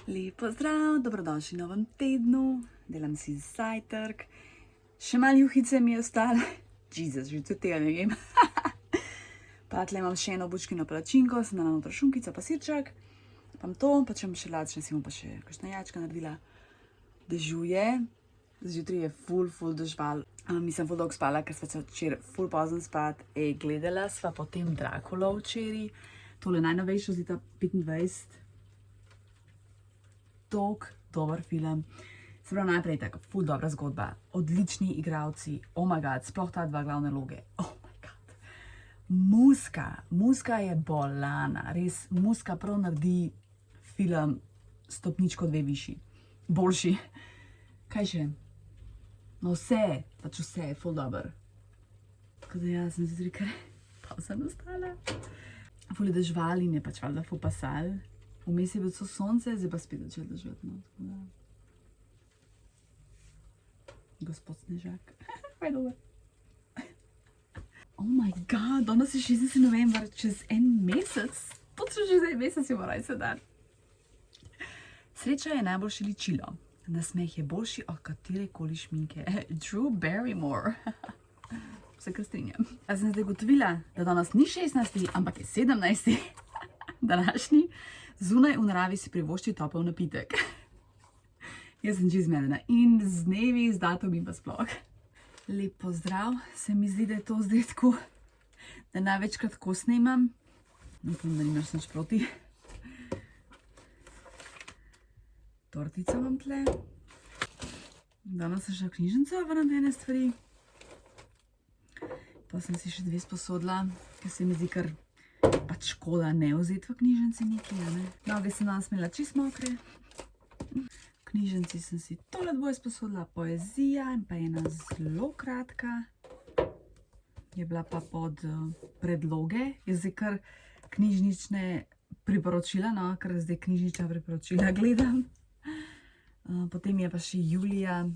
Lep pozdrav, dobrodošli v novem tednu, delam si zajtrk, še malo juhice mi je ostalo, Jezus, že tudi tega ne vem. Pa tle imam še eno bučkino palačinko, sem dala noter šunkico pa sirček, pa to, pa če bom še lačna, si bom pa še kakšna jačka naredila. Dežuje, zjutraj je ful dežval, nisem ful dolgo spala, ker sva se včeraj ful pozno spat, gledala sva potem Drakulo včeraj, tole najnovejšo z leta 25. Tok dober film. Se pravi, najprej tako, ful dobra zgodba, odlični igralci, oh my god, sploh ta dva glavne vloge, oh my god. Muzika je bolana, res, muzika prav naredi film stopničko 2 višji, boljši. Kaj še? No vse je ful dober. Tako da jaz sem zjutraj kar pauza nastala. Ful je dežval in je pač valjda ful pasal. Vmes je bilo so sonce, zdaj pa spet začelo deževati, no, Gospod Snežak, kaj dober. Oh my god, danes je 16. november, čez en mesec, točno čez en mesec je moraj se dan. Sreča je najboljše ličilo, nasmeh je boljši od katerekoli šminke. Drew Barrymore. Se kar strinjam. Jaz sem zdaj gotovila, da danes ni 16., ampak je 17. današnji. Zunaj v naravi si privošči topel napitek. Jaz sem že zmedena in z dnevi, z datumi pa sploh. Lep pozdrav, se mi zdi, da je to zdaj tako, da največkrat ko snemam. Upam, da nimaš nič proti. Tortico imam tle. Danes sem šla v knjižnico vrniti ene stvari. Pa sem si še 2 sposodila, ker se mi zdi kar pač škoda ne vzeti v knjižnici nekaj, ne? Noge sem danes imela čist mokre. V knjižnici sem si tole 2 sposodila, poezija in pa ena zelo kratka. Je bila pa pod predloge. Jaz zdaj kar knjižnične priporočila, no, ker zdaj knjižnična priporočila gledam. Potem je pa še Julija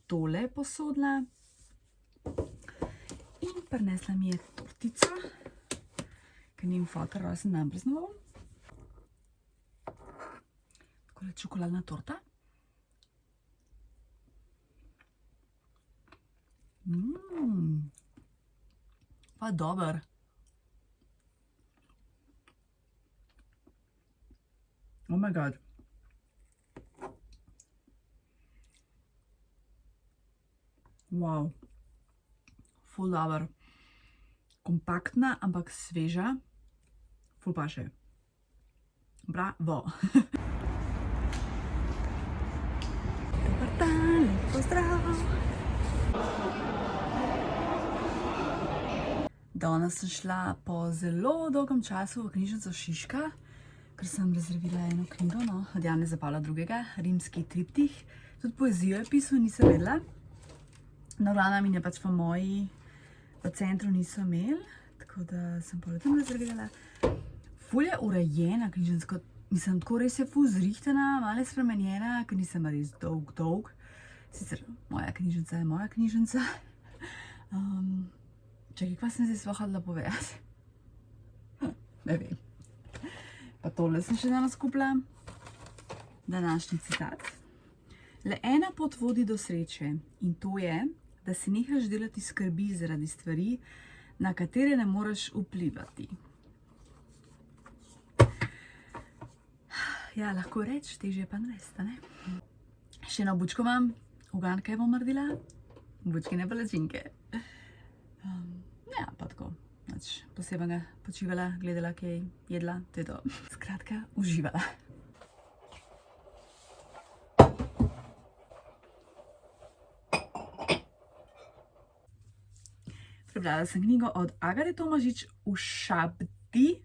tole posodila. In prinesla mi je tortico. Ker njim fotor rojsten dan praznoval. Takole čokoladna torta. Pa dober. Oh my god. Wow. Ful dober. Kompaktna, ampak sveža. Ful paše. Bravo. Dobar dan, lep pozdrav. Danes sem šla po zelo dolgem času v knjižnico Šiška, ker sem rezervirala eno knjigo, no, od Janeza Pavla II. Rimski triptih. Tudi poezijo je pisal, nisem vedela. No, glavna mi je pač po moji v centru niso imeli, tako da sem pa tam rezervirala. Ful je urejena knjižnica, mislim, tako res je ful zrihtana, malo spremenjena, ker nisem res dolg. Sicer moja knjižnica je moja knjižnica. Čakaj, kva sem zdaj sploh hodila povedati? Ne vem. Pa tole sem še danes kupila. Današnji citat. Le ena pot vodi do sreče in to je, da si nehaš delati skrbi zaradi stvari, na katere ne moreš vplivati. Ja, lahko reč, težje pa narediti, ne? Še eno bučko imam, ugan, kaj bom naredila? Bučkine palačinke. Ja, pa tako, nič posebnega, počivala, gledala, kaj jedla, to je to. Skratka, uživala. Prebrala sem knjigo od Agate Tomažič Ušabdi.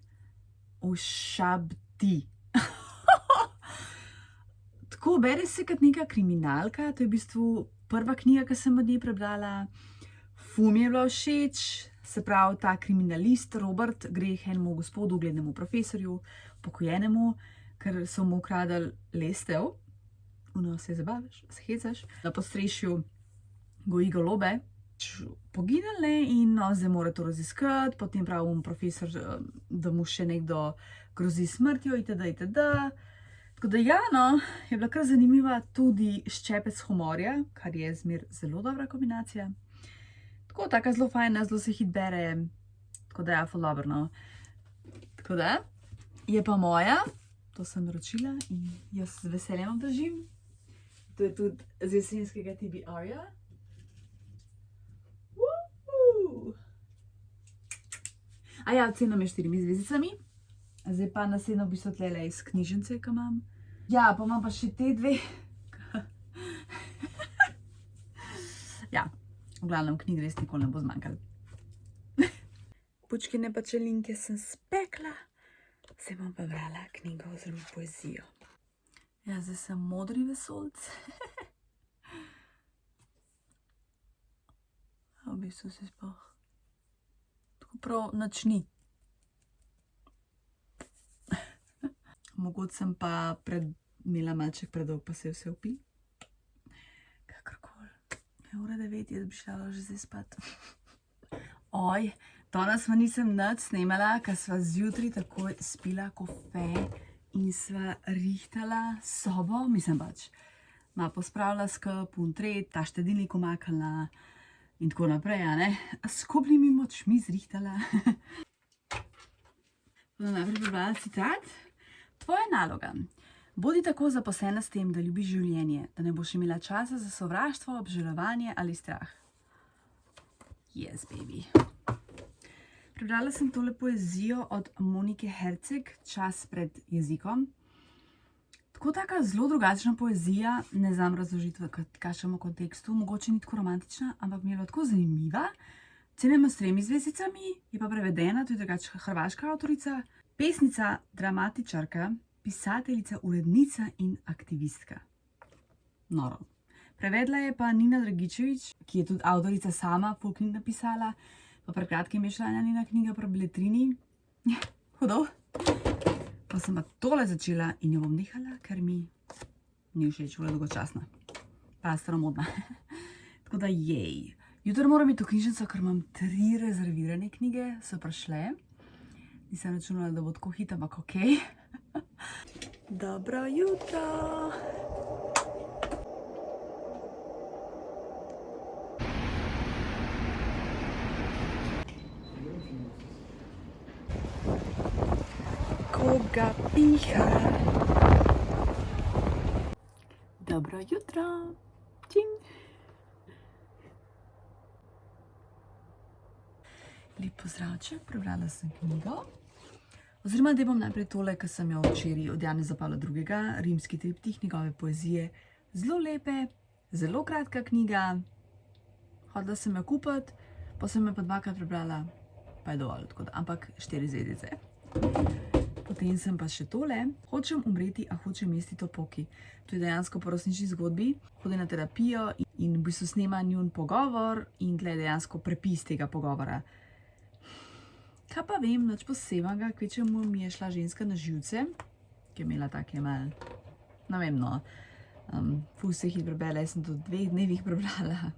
Tako, bere se kot neka kriminalka, to je v bistvu prva knjiga, ki sem od nje prebrala. Ful mi je bila všeč, se pravi, ta kriminalist Robert gre k enemu gospodu, uglednemu profesorju, pokojnemu, ker so mu ukradli lestev. Se zabavaš, se hecaš. Na podstrešju goji golobe. Poginili in zdaj mora to raziskati, potem pravi profesor, da mu še nekdo grozi smrtjo itd. Tako da ja, no, je bila kar zanimiva tudi ščepec humorja, kar je zmer zelo dobra kombinacija. Tako, taka zelo fajna, zelo se hit bere, tako da ja, ful dobro, no. Tako da, je pa moja, to sem naročila in jaz z veseljem obdržim. To je tudi z jesenskega TBR-ja. A ja, cena je 4 zvezdicami. Zdaj pa naslednjo v bistvu tlele iz knjižnice, ki imam. Ja, pa imam pa še te dve. Ja, v glavnem knjig res nikoli ne bo zmanjkalo. Pučkine pečelinke sem spekla. Zdaj bom pa brala knjigo oziroma poezijo. Ja, zdaj sem modri vesoljc. V bistvu se sploh tako prav nič ni. Mogoče sem pa imela malček predolg, pa se je vse opil. Kakorkoli. Je ura 9, jaz bi šla že zdaj spat. Oj, danes pa nisem nič snemala, ker sva zjutraj takoj spila kofe in sva rihtala sobo, mislim pač, ma pospravila skup, untret, ta štedilnik umaknila in tako naprej, a ne. S skupnimi močmi zrihtala. Bom najprej prebrala citat. Tvoja naloga. Bodi tako zaposlena s tem, da ljubiš življenje, da ne boš imela časa za sovraštvo, obžalovanje ali strah. Yes, baby. Prebrala sem tole poezijo od Monike Herceg, Čas pred jezikom. Tako taka zelo drugačna poezija, ne znam razložiti v kakšnem kontekstu, mogoče ni tako romantična, ampak mi je bila tako zanimiva. Cena ima s 3 zvezdicami, je pa prevedena, to je drugače hrvaška avtorica, pesnica, dramatičarka, pisateljica, urednica in aktivistka. Noro. Prevedla je pa Nina Dragičević, ki je tudi avtorica sama, pol knjig napisala, pa pred kratkim je šla ena njena knjiga pri Beletrini. Hudo. Pa sem pa tole začela in jo bom nehala, ker mi ni všeč, bila dolgočasna. Pa staromodna. Tako da jej. Jutro moram iti v knjižnico, ker imam 3 rezervirane knjige, so prišle. Nisem računala, da bo tako hit, ampak okej. Dobro jutro! Koga piha? Dobro jutro! Čing! Lep pozdravček, prebrala sem knjigo. Oziroma, da bom najprej tole, ki sem jo včeraj od Janeza Pavla II. Rimski triptih, njegove poezije. Zelo lepe, zelo kratka knjiga. Hodila sem jo kupiti, pa sem jo pa 2-krat prebrala, pa je dovolj, tako da, ampak 4 zvezdice. Potem sem pa še tole. Hočem umreti, a hočem jesti topoki. To je dejansko po resnični zgodbi. Hodi na terapijo in v bistvu snema njun pogovor in tle dejansko prepis tega pogovora. Kaj pa vem, nič posebnega, kvečemu mi je šla ženska na živce, ki je imela take mal, ne vem no, ful se jih prebrala, jaz sem to v 2 dnevih prebrala,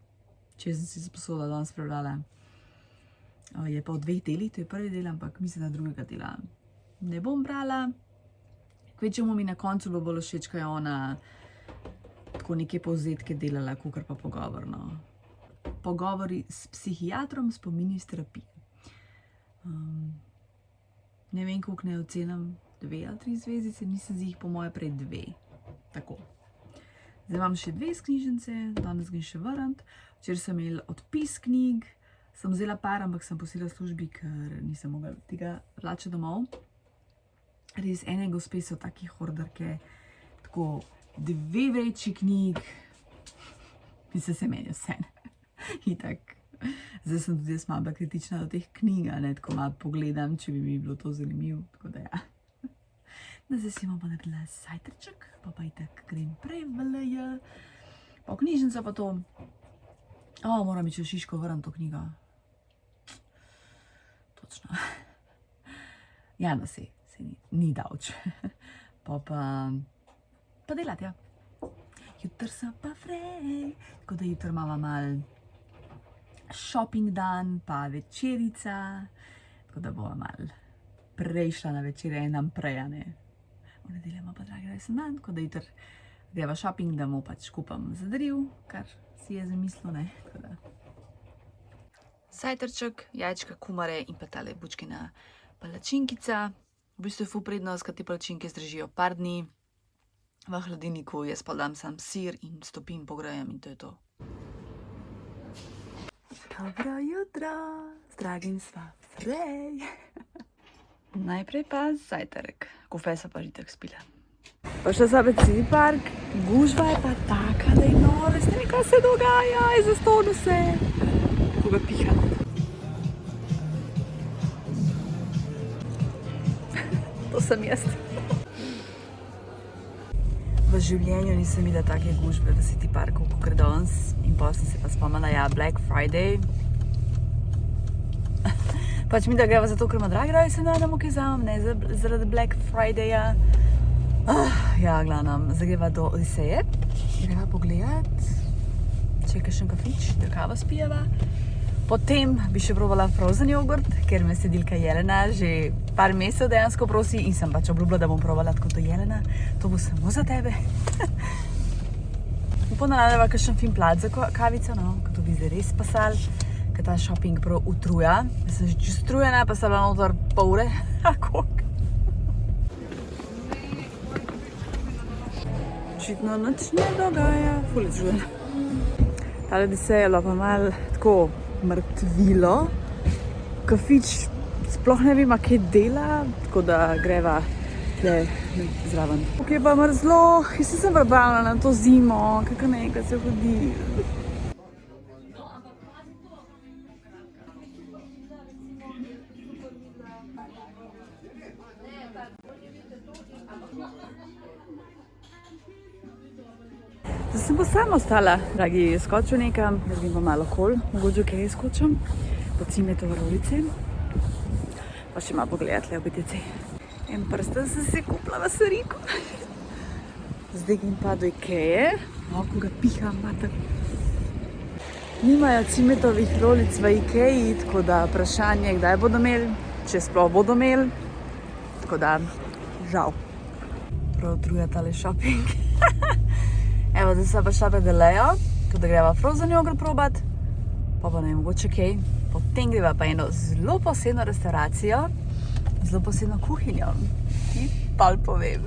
če sem si sposoda danes prebrala. Je pa v 2 delih, to je prvi del, ampak mislim, da drugega dela ne bom brala. Kvečemu mi na koncu bo bolj všeč, ko je ona tako neke povzetke delala, kakor pa pogovor, no. Pogovori s psihiatrom, spomini iz terapije. Ne vem, koliko ne ocenim, 2 ali 3 zvezdice, nisem z jih po moje prej 2. Tako. Zdaj imam še 2 iz knjižnice, danes grem še vrniti. Včeraj sem imela odpis knjig, sem vzela par, ampak sem posila v službi, ker nisem mogla tega vlačiti domov. Res, ene gospe so taki horderke, tako 2 vreči knjig, mislim, se meni vse. Itak. Zdaj sem tudi jaz malo bolj kritična do teh knjig, ne, tako malo pogledam, če bi mi bilo to zanimivo, tako da ja. Zdaj si bom pa naredila sajtrček, pa itak grem prej v LJ. Pa v knjižnico pa to. Moram iti v Šiško vrniti to knjigo. Točno. Ja, no se ni davč. Pa delati, ja. Jutr sem pa frej, tako da jutr imamo malo shopping dan, pa večerica, tako da bova malo prej šla na večerje, nam prej, a ne. v nedeljo ima pa dragi rojstni dan, tako da jutri greva shopping, da mu pač kupam zadriv, kar si je zamislil, ne, tako da. Zajtrček, jajčka, kumare in pa tale bučkina palačinkica. V bistvu je ful prednost, ker te palačinke zdržijo par dni v hladilniku, jaz pa dam sam sir in stopim, pogrejem in to je to. Dobro jutro, z dragim sva Frej. Najprej pa zajtrk, kofesa pa že tako spila. Pa še za City Park, gužva je pa taka, da je nora, ne vem, kaj se dogaja, je zastonil se. Koga piha. To sem jaz. V življenju nisem videla take gužve v City Parku, kakor danes. In pa sem se pa spomnila, ja, Black Friday. Pač mi da greva zato, ker ima dragi rojstni dan, da mu kaj vzamem, ne zaradi Black Fridaya. Ja, glavno, zdaj greva do Odiseje. Greva pogledat, če je kakšen kafič, da kava spijeva. Potem bi še probala frozen jogurt, ker me sedilka Jelena že par mesecev dejansko prosi in sem pač obljubila, da bom probala tako to Jelena. To bo samo za tebe. Upam, da najdeva kakšen fin plat za kavico, no, ker to bi zdaj res pasal, ker ta shopping prav utruja. Jaz sem že čisto utrujena, pa sem bila noter pol ure. Koliko? Očitno nič ne dogaja, ful je čudno. Tale Odiseja je bila pa malo tako mrtvilo. Kafič sploh ne vem, kaj dela, tako da greva tle zraven. Ok, pa mrzlo, jaz sem pripravljena na to zimo, kakor nekaj se hodi. Zdaj sem pa sama ostala, dragi, skočil nekam, jaz grem pa malo okol, mogoče kaj skočim, po Cimetove ulici, pa še malo pogledat le v BTC. En prsten sem si kupila v Svariku. Zdaj grem pa do Ikeje, ko ga piha, mater. Nimajo Cimetovih rolic v Ikeji, tako da vprašanje, kdaj bodo imeli, če sploh bodo imeli, tako da žal. Prav utruja tale shopping. Evo, zdaj sem pa šla pred Delejo, tako da greva frozen jogurt probat, pa ne mogoče kaj. Potem greva pa eno zelo posebno restauracijo, zelo posebno kuhinjo, ki pa povem.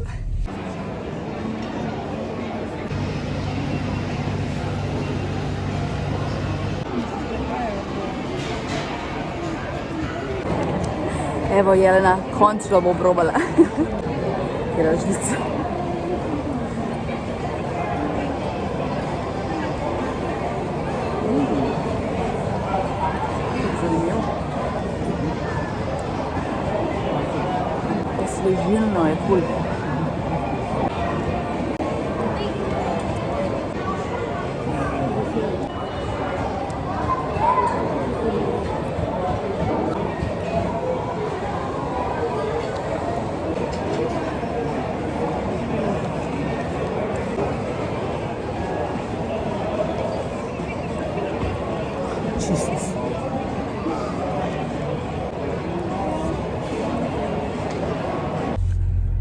Evo, Jelena, končno bo probala. Kjera žlica. Osvežilno je ful. Čisto.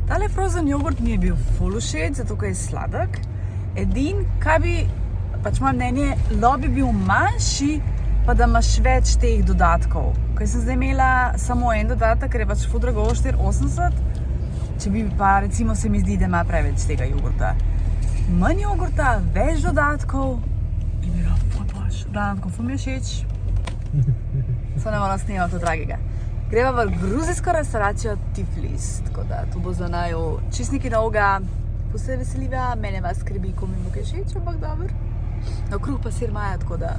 Tale frozen jogurt mi je bil ful všeč, zato ker je sladek. Edin, kaj bi, pač moje mnenje, bi bil manjši, pa da imaš več teh dodatkov. Ker sem zdaj imela samo en dodatek, ker je pač ful drago 4,80, če bi pa recimo se mi zdi, da ima preveč tega jogurta. Manj jogurta, več dodatkov in bi bilo ful boljše. Tako ful mi je všeč. Samo ne moram snemati to dragega. Greva v gruzijsko restauracijo Tiflis, tako da tu bo za naju čisto nekaj novega. Ful se veseliva, mene vas skrbi, ko mi bo kaj všeč, ampak dobro. No, kruh pa sir maja, tako da.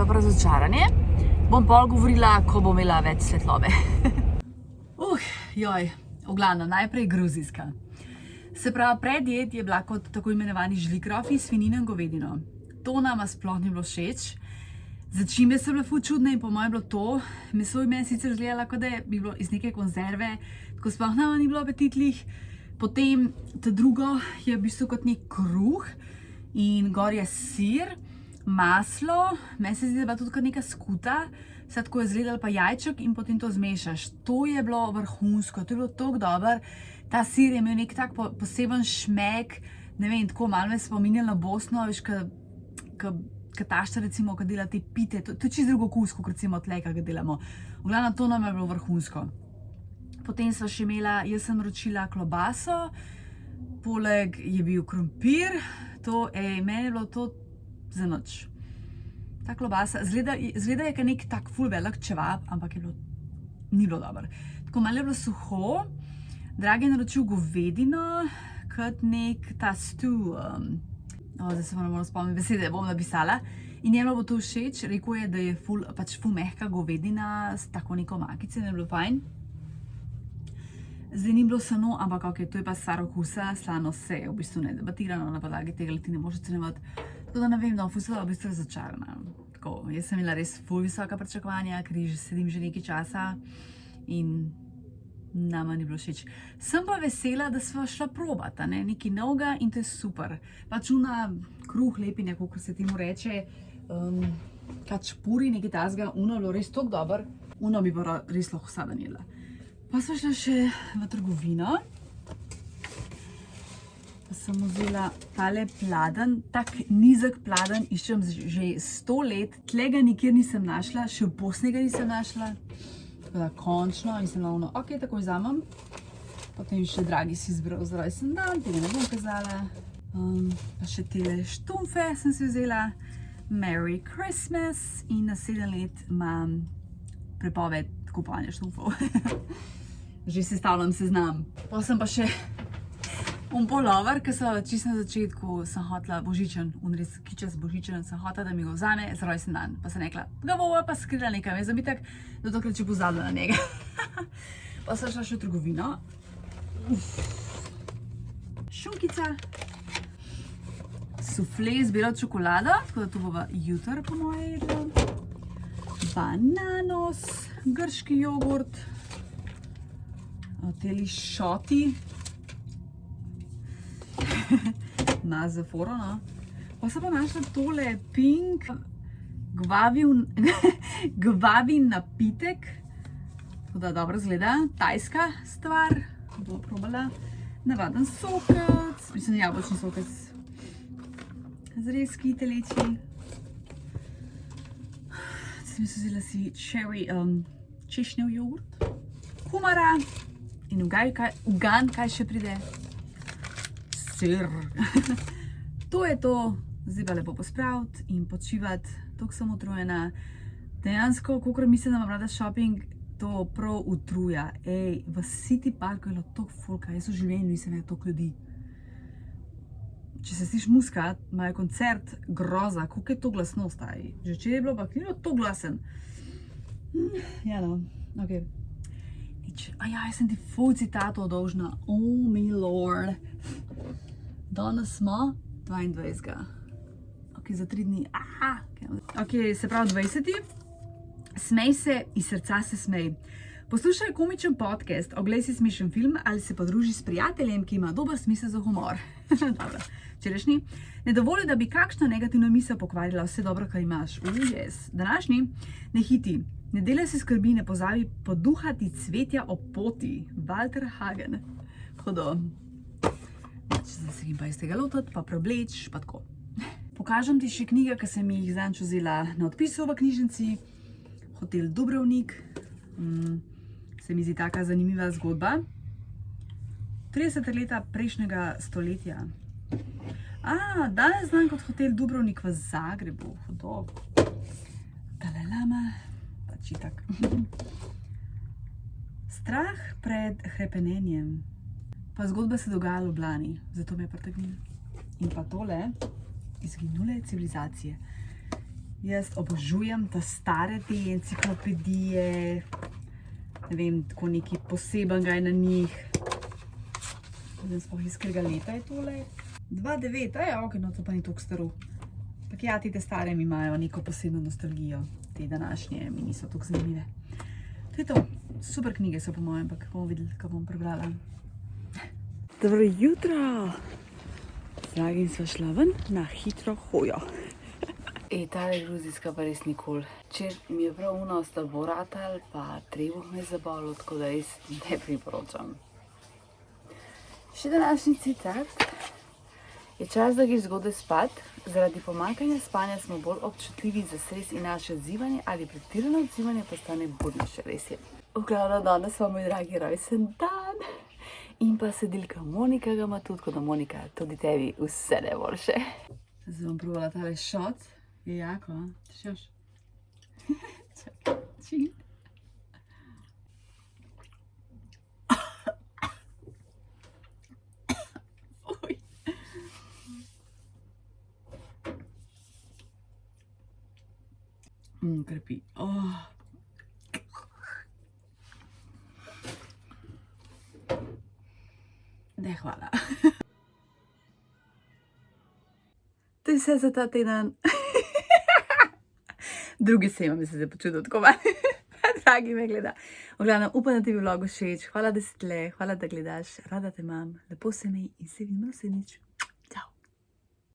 pa razočaranje. Bom pol govorila, ko bom imela več svetlobe. Joj, v glavnem, najprej gruzijska. Se pravi, predjed je bila kot tako imenovani žlikrofi s svinjino in govedino. To nama sploh ni bilo všeč. Začimbe so bile ful čudne in po mojem bilo to. Meso je meni sicer izgledalo, kot da bi bilo iz neke konzerve, tako sploh nama ni bilo apetitlih. Potem to drugo je v bistvu kot nek kruh in gor je sir, maslo, meni se zdi, da je bila tudi kot neka skuta, sad tako je izgledalo pa jajček in potem to zmešaš. To je bilo vrhunsko, to je bilo tako dobro. Ta sir je imel nek tak poseben šmek, ne vem, tako malo me spominjalo na Bosno, veš, ka tašta recimo, kad dela te pite, to je čisto drugo okus, kot recimo tle, kad ga delamo. V glavnem, to nam je bilo vrhunsko. Potem sva še imela, jaz sem naročila klobaso, poleg je bil krompir, meni je bilo to za noč. Ta klobasa, zgleda je ka nek tak ful velik čevap, ampak ni bilo dobro. Tako malo je bilo suho, Dragi je naročil govedino, kot nek ta stew, zdaj se moram spomniti besede, bom napisala. In njemu bo to všeč, rekel je, da je ful mehka govedina s tako neko makice, da je bilo fajn. Zdaj ni bilo sano, ampak ok, to je pa stvar okusa, slano se je v bistvu ne debatirano, na podlagi tega ti ne možeš ocenjevati. Tako da ne vem, no, ful sem v bistvu razočarana. Tako, jaz sem imela res ful visoka pričakovanja, ker sedim že nekaj časa in nama ni bilo všeč. Sem pa vesela, da sva šla probat, nekaj novega in to je super. Pač kruh lepinja, kako se temu reče, kačpuri, nekaj tazga, je bilo res toliko dober, bi pa res lahko vsak dan jedla. Pa sva šla še v trgovino, pa sem vzela tale pladenj, tak nizek pladenj, iščem že 100 let, tle ga nikjer nisem našla, še v Bosni ga nisem našla. Tako da končno in sem naravno, ok, takoj vzamem. Potem še Dragi si izbral za rojsten dan, tega ne bom kazala. Pa še tele štumfe sem si vzela. Merry Christmas in na 7 let imam prepoved kupovanja štumfov. Že sestavljam seznam. Pa sem pa še polover, ker sem čisto na začetku sem hotela božičen, res kičast božičen, sem hotela, da mi ga vzame za rojsten dan. Pa sem rekla, ga bova pa skrila nekam, je zabitek, da tokrat če pozabila na njega. Pa sem šla še v trgovino. Šunkica. Sufle z belo čokolado, tako da to bova jutri po moje jedla. Bananos, grški jogurt. Teli šoti. Mazaforo, no. Pa sem pa našla tole pink gvavin napitek. Tako da dobro zgleda, tajska stvar. Bom probala navaden sokec, mislim jabolčni sokec. Zrezki teleči. Sem vzela si cherry češnjev jogurt. Kumara. In ugan, kaj še pride? Sir. To je to. Zdaj pa lepo pospraviti in počivati. Toliko sem utrujena. Dejansko, kolikor mislim, da imam rada shopping, to prav utruja. V City Parku je bilo toliko folka. Jaz v življenju nisem imela toliko ljudi. Če se sliš muskat, imajo koncert groza. Koliko je to glasno staji? Že včeraj je bilo, pa ni bilo to glasen. Ja, no. Ok. Jaz sem ti ful citatov dolžna. Oh, my lord. Danes smo 22. Ok, za 3 dni. Ok, se pravi 20. Smej se, iz srca se smej. Poslušaj komičen podcast, oglej si smešen film ali se podruži s prijateljem, ki ima dober smisel za humor. Dobro, včerajšnji. Ne dovoli, da bi kakšno negativno misel pokvarila vse dobro, kar imaš. Yes. Današnji, ne hiti. Ne delaj se skrbi, ne pozabi poduhati cvetja o poti. Walter Hagen. Hodo. Če se jim pa iz tega lotati, pa prevleč, pa tako. Pokažem ti še knjige, ki sem jih zanj vzela na odpisu v knjižnici. Hotel Dubrovnik. Se mi zdi taka zanimiva zgodba. 30 leta prejšnjega stoletja. Danes znam kot Hotel Dubrovnik v Zagrebu. Hodo. Dalaj Lama. Čitak. Strah pred hrepenenjem. Pa zgodba se dogaja v Ljubljani, zato me je pritegnila. In pa tole, izginule civilizacije. Jaz obožujem ta stare te enciklopedije, ne vem, tako nekaj posebenega je na njih. Ne vem sploh iz katerega leta je tole. 2009, ok, no to pa ni toliko staro. Ampak ja, te stare mi imajo neko posebno nostalgijo, te današnje mi niso toliko zanimive. To je to, super knjige so po mojem, ampak bomo videli, kaj bom prebrala. Dobro jutro! Z Dragim sva šla ven na hitro hojo. Tale gruzijska pa res nikoli. Če mi je prav uno bo ratal, pa trebuh me zabolo, tako da res ne priporočam. Še današnji citat. Je čas, da greš zgodaj spat. Zaradi pomanjkanja spanja smo bolj občutljivi za stres in naše odzivanje ali pretirano odzivanje postane burjše, res je. V glavnem, danes pa moj dragi rojsten dan. In pa sedilka Monika ga ima tudi, tako da Monika, tudi tebi vse najboljše. Zdaj bom probala tale šot. Je jako, a? Češ? Čakaj, čim. Oj. Krepi. Ne, hvala. To je vse za ta teden. Drugi se imam, bi se zdaj počutil tako malo. Dragi me gleda. V glavnem, upam, da ti bi vlog všeč. Hvala, da si tle, hvala, da gledaš. Rada te imam. Lepo se mi in se vidimo naslednjič.